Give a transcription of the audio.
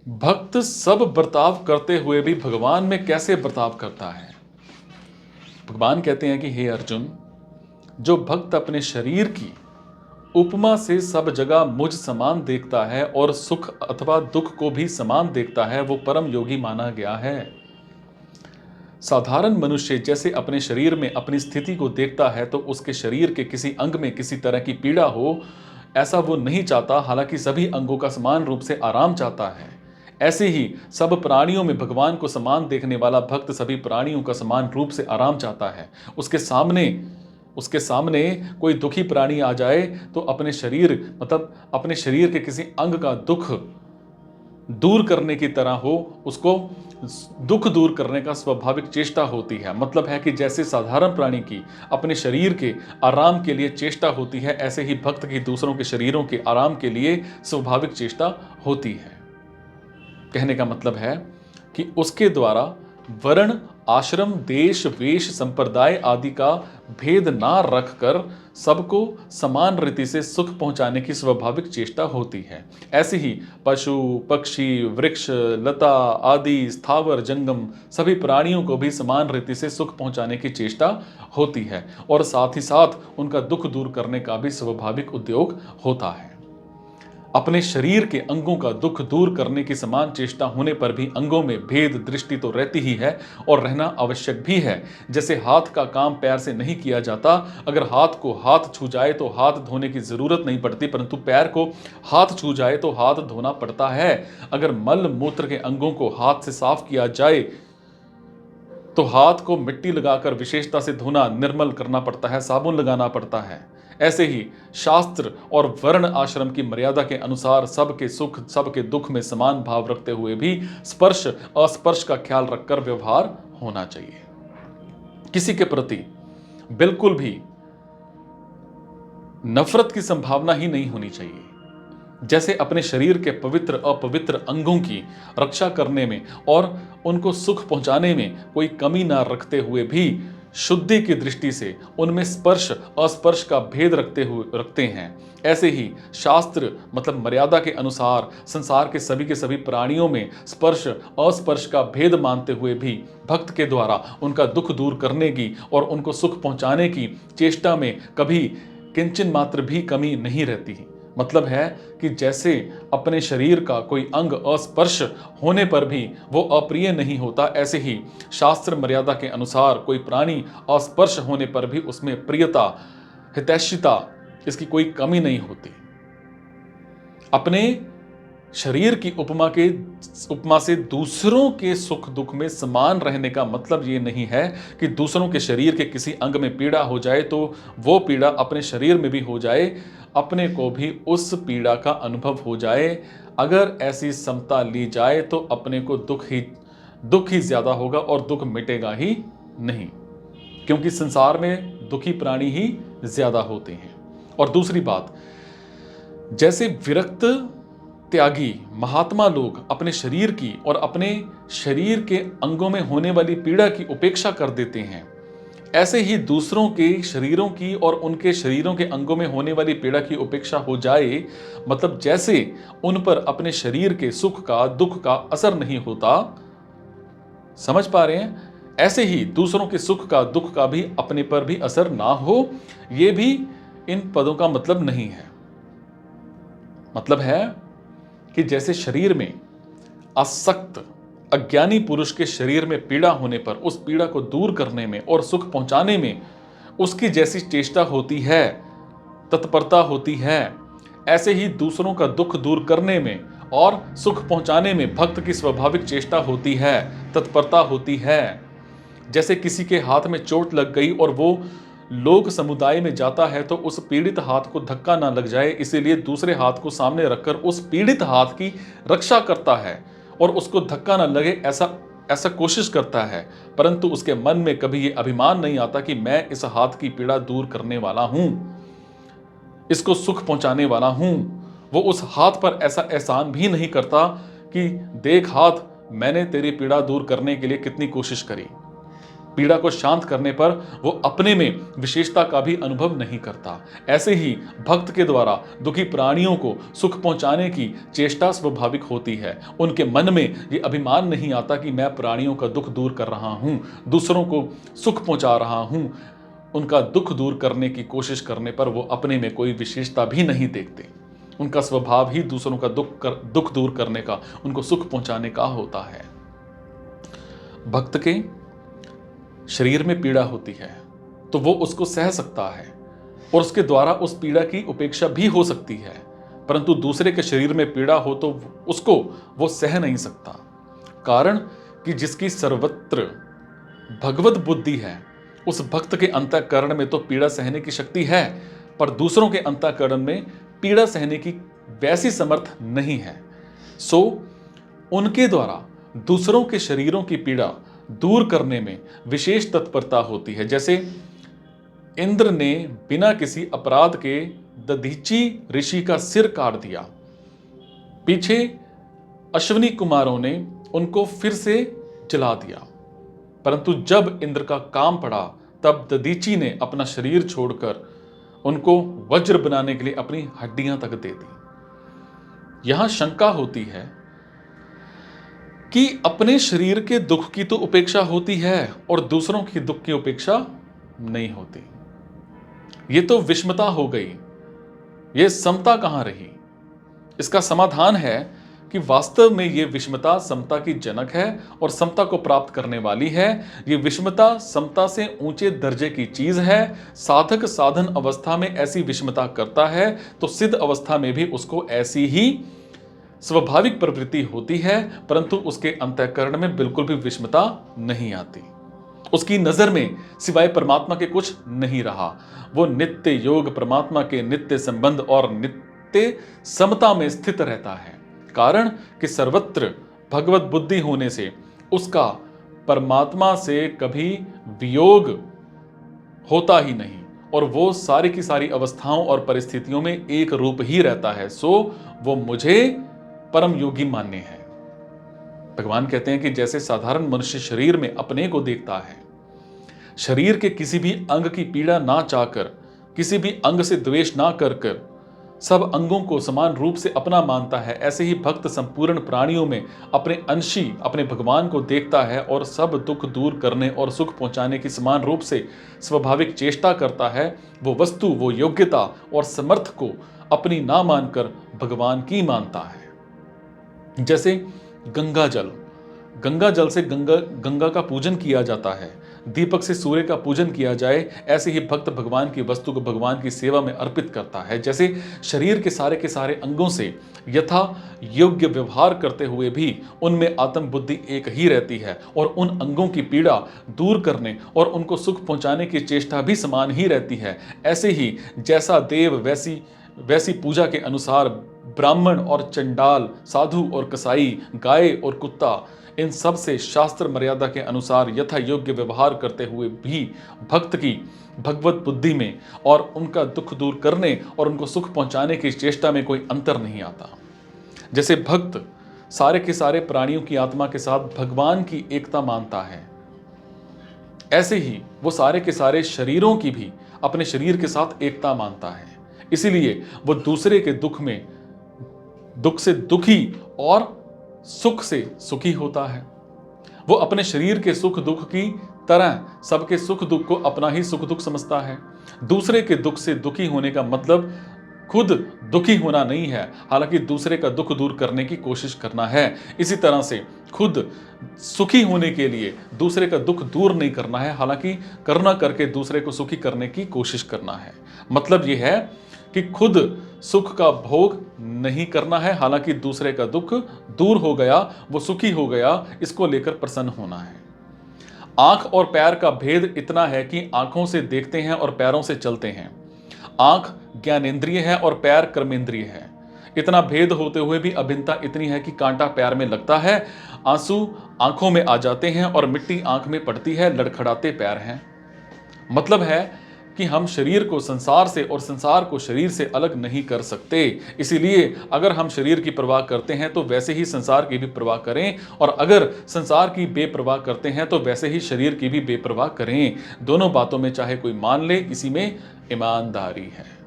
भक्त सब बर्ताव करते हुए भी भगवान में कैसे बर्ताव करता है? भगवान कहते हैं कि हे अर्जुन, जो भक्त अपने शरीर की उपमा से सब जगह मुझ समान देखता है और सुख अथवा दुख को भी समान देखता है, वो परम योगी माना गया है। साधारण मनुष्य जैसे अपने शरीर में अपनी स्थिति को देखता है तो उसके शरीर के किसी अंग में किसी तरह की पीड़ा हो, ऐसा वो नहीं चाहता, हालांकि सभी अंगों का समान रूप से आराम चाहता है। ऐसे ही सब प्राणियों में भगवान को समान देखने वाला भक्त सभी प्राणियों का समान रूप से आराम चाहता है। उसके सामने कोई दुखी प्राणी आ जाए तो अपने शरीर अपने शरीर के किसी अंग का दुख दूर करने की तरह हो, उसको दुख दूर करने का स्वाभाविक चेष्टा होती है। मतलब है कि जैसे साधारण प्राणी की अपने शरीर के आराम के लिए चेष्टा होती है, ऐसे ही भक्त की दूसरों के शरीरों के आराम के लिए स्वाभाविक चेष्टा होती है। कहने का मतलब है कि उसके द्वारा वर्ण, आश्रम, देश, वेश, संप्रदाय आदि का भेद ना रखकर सबको समान रीति से सुख पहुंचाने की स्वाभाविक चेष्टा होती है। ऐसे ही पशु, पक्षी, वृक्ष, लता आदि स्थावर जंगम सभी प्राणियों को भी समान रीति से सुख पहुंचाने की चेष्टा होती है और साथ ही साथ उनका दुख दूर करने का भी स्वाभाविक उद्योग होता है। अपने शरीर के अंगों का दुख दूर करने की समान चेष्टा होने पर भी अंगों में भेद दृष्टि तो रहती ही है और रहना आवश्यक भी है। जैसे हाथ का काम पैर से नहीं किया जाता, अगर हाथ को हाथ छू जाए तो हाथ धोने की जरूरत नहीं पड़ती, परंतु पैर को हाथ छू जाए तो हाथ धोना पड़ता है। अगर मल मूत्र के अंगों को हाथ से साफ किया जाए तो हाथ को मिट्टी लगाकर विशेषता से धोना, निर्मल करना पड़ता है, साबुन लगाना पड़ता है। ऐसे ही शास्त्र और वर्ण आश्रम की मर्यादा के अनुसार सबके सुख सबके दुख में समान भाव रखते हुए भी स्पर्श अस्पर्श का ख्याल रखकर व्यवहार होना चाहिए। किसी के प्रति बिल्कुल भी नफरत की संभावना ही नहीं होनी चाहिए। जैसे अपने शरीर के पवित्र अपवित्र अंगों की रक्षा करने में और उनको सुख पहुंचाने में कोई कमी ना रखते हुए भी शुद्धि की दृष्टि से उनमें स्पर्श अस्पर्श का भेद रखते हैं, ऐसे ही शास्त्र मतलब मर्यादा के अनुसार संसार के सभी प्राणियों में स्पर्श अस्पर्श का भेद मानते हुए भी भक्त के द्वारा उनका दुख दूर करने की और उनको सुख पहुंचाने की चेष्टा में कभी किंचन मात्र भी कमी नहीं रहती। मतलब है कि जैसे अपने शरीर का कोई अंग अस्पर्श होने पर भी वो अप्रिय नहीं होता, ऐसे ही शास्त्र मर्यादा के अनुसार कोई प्राणी अस्पर्श होने पर भी उसमें प्रियता हितैषिता इसकी कोई कमी नहीं होती। अपने शरीर की उपमा से दूसरों के सुख दुख में समान रहने का मतलब ये नहीं है कि दूसरों के शरीर के किसी अंग में पीड़ा हो जाए तो वो पीड़ा अपने शरीर में भी हो जाए, अपने को भी उस पीड़ा का अनुभव हो जाए। अगर ऐसी समता ली जाए तो अपने को दुख ही ज्यादा होगा और दुख मिटेगा ही नहीं, क्योंकि संसार में दुखी प्राणी ही ज्यादा होते हैं। और दूसरी बात, जैसे विरक्त त्यागी महात्मा लोग अपने शरीर की और अपने शरीर के अंगों में होने वाली पीड़ा की उपेक्षा कर देते हैं, ऐसे ही दूसरों के शरीरों की और उनके शरीरों के अंगों में होने वाली पीड़ा की उपेक्षा हो जाए, मतलब जैसे उन पर अपने शरीर के सुख का दुख का असर नहीं होता, समझ पा रहे हैं? ऐसे ही दूसरों के सुख का दुख का भी अपने पर भी असर ना हो, यह भी इन पदों का मतलब नहीं है। मतलब है कि जैसे शरीर में आसक्त अज्ञानी पुरुष के शरीर में पीड़ा होने पर उस पीड़ा को दूर करने में और सुख पहुंचाने में उसकी जैसी चेष्टा होती है, तत्परता होती है, ऐसे ही दूसरों का दुख दूर करने में और सुख पहुंचाने में भक्त की स्वाभाविक चेष्टा होती है, तत्परता होती है। जैसे किसी के हाथ में चोट लग गई और वो लोक समुदाय में जाता है तो उस पीड़ित हाथ को धक्का ना लग जाए, इसीलिए दूसरे हाथ को सामने रखकर उस पीड़ित हाथ की रक्षा करता है और उसको धक्का ना लगे ऐसा कोशिश करता है। परंतु उसके मन में कभी ये अभिमान नहीं आता कि मैं इस हाथ की पीड़ा दूर करने वाला हूं, इसको सुख पहुंचाने वाला हूं। वो उस हाथ पर ऐसा एहसान भी नहीं करता कि देख हाथ, मैंने तेरी पीड़ा दूर करने के लिए कितनी कोशिश करी। पीड़ा को शांत करने पर वो अपने में विशेषता का भी अनुभव नहीं करता। ऐसे ही भक्त के द्वारा दुखी प्राणियों को सुख पहुंचाने की चेष्टा स्वाभाविक होती है। उनके मन में ये अभिमान नहीं आता कि मैं प्राणियों का दुख दूर कर रहा हूं, दूसरों को सुख पहुंचा रहा हूं। उनका दुख दूर करने की कोशिश करने पर वो अपने में कोई विशेषता भी नहीं देखते। उनका स्वभाव ही दूसरों का दुख दूर करने का, उनको सुख पहुंचाने का होता है। भक्त के शरीर में पीड़ा होती है तो वो उसको सह सकता है और उसके द्वारा उस पीड़ा की उपेक्षा भी हो सकती है, परंतु दूसरे के शरीर में पीड़ा हो तो उसको वो सह नहीं सकता। कारण कि जिसकी सर्वत्र भगवत बुद्धि है, उस भक्त के अंतःकरण में तो पीड़ा सहने की शक्ति है, पर दूसरों के अंतःकरण में पीड़ा सहने की वैसी समर्थ नहीं है। सो उनके द्वारा दूसरों के शरीरों की पीड़ा दूर करने में विशेष तत्परता होती है। जैसे इंद्र ने बिना किसी अपराध के दधीची ऋषि का सिर काट दिया, पीछे अश्विनी कुमारों ने उनको फिर से जला दिया, परंतु जब इंद्र का काम पड़ा तब दधीची ने अपना शरीर छोड़कर उनको वज्र बनाने के लिए अपनी हड्डियां तक दे दी। यहां शंका होती है कि अपने शरीर के दुख की तो उपेक्षा होती है और दूसरों की दुख की उपेक्षा नहीं होती। ये तो विषमता हो गई, ये समता कहां रही? इसका समाधान है कि वास्तव में ये विषमता समता की जनक है और समता को प्राप्त करने वाली है। ये विषमता समता से ऊंचे दर्जे की चीज है। साधक साधन अवस्था में ऐसी विषमता करता है तो सिद्ध अवस्था में भी उसको ऐसी ही स्वाभाविक प्रवृत्ति होती है, परंतु उसके अंतःकरण में बिल्कुल भी विषमता नहीं आती। उसकी नजर में सिवाय परमात्मा के कुछ नहीं रहा। वो नित्य योग, परमात्मा के नित्य संबंध और नित्य समता में स्थित रहता है। कारण कि सर्वत्र भगवत बुद्धि होने से उसका परमात्मा से कभी वियोग होता ही नहीं और वो सारी की सारी अवस्थाओं और परिस्थितियों में एक रूप ही रहता है। सो वो मुझे परम योगी मान्य है। भगवान कहते हैं कि जैसे साधारण मनुष्य शरीर में अपने को देखता है, शरीर के किसी भी अंग की पीड़ा ना चाहकर, किसी भी अंग से द्वेष ना कर सब अंगों को समान रूप से अपना मानता है, ऐसे ही भक्त संपूर्ण प्राणियों में अपने अंशी अपने भगवान को देखता है और सब दुख दूर करने और सुख पहुंचाने की समान रूप से स्वाभाविक चेष्टा करता है। वो वस्तु, वो योग्यता और समर्थ को अपनी ना मानकर भगवान की मानता है। जैसे गंगा जल से गंगा का पूजन किया जाता है, दीपक से सूर्य का पूजन किया जाए, ऐसे ही भक्त भगवान की वस्तु को भगवान की सेवा में अर्पित करता है। जैसे शरीर के सारे अंगों से यथा योग्य व्यवहार करते हुए भी उनमें आत्म बुद्धि एक ही रहती है और उन अंगों की पीड़ा दूर करने और उनको सुख पहुंचाने की चेष्टा भी समान ही रहती है। ऐसे ही जैसा देव वैसी पूजा के अनुसार ब्राह्मण और चंडाल, साधु और कसाई, गाय और कुत्ता, इन सब से शास्त्र मर्यादा के अनुसार यथा योग्य व्यवहार करते हुए भी भक्त की भगवत बुद्धि में और उनका दुख दूर करने और उनको सुख पहुंचाने की चेष्टा में कोई अंतर नहीं आता। जैसे भक्त सारे के सारे प्राणियों की आत्मा के साथ भगवान की एकता मानता है, ऐसे ही वो सारे के सारे शरीरों की भी अपने शरीर के साथ एकता मानता है। इसीलिए वो दूसरे के दुख से दुखी और सुख से सुखी होता है। वो अपने शरीर के सुख दुख की तरह सबके सुख दुख को अपना ही सुख दुख समझता है। दूसरे के दुख से दुखी होने का मतलब खुद दुखी होना नहीं है, हालांकि दूसरे का दुख दूर करने की कोशिश करना है। इसी तरह से खुद सुखी होने के लिए दूसरे का दुख दूर नहीं करना है, हालांकि करुणा करके दूसरे को सुखी करने की कोशिश करना है। मतलब यह है कि खुद सुख का भोग नहीं करना है, हालांकि दूसरे का दुख दूर हो गया, वो सुखी हो गया, इसको लेकर प्रसन्न होना है। आंख और पैर का भेद इतना है कि आंखों से देखते हैं और पैरों से चलते हैं। आंख ज्ञानेंद्रिय है और पैर कर्मेंद्रिय है। इतना भेद होते हुए भी अभिन्नता इतनी है कि कांटा पैर में लगता है, आंसू आंखों में आ जाते हैं और मिट्टी आंख में पड़ती है, लड़खड़ाते पैर हैं। मतलब है कि हम शरीर को संसार से और संसार को शरीर से अलग नहीं कर सकते। इसीलिए अगर हम शरीर की परवाह करते हैं तो वैसे ही संसार की भी परवाह करें, और अगर संसार की बेपरवाह करते हैं तो वैसे ही शरीर की भी बेपरवाह करें। दोनों बातों में चाहे कोई मान ले, इसी में ईमानदारी है।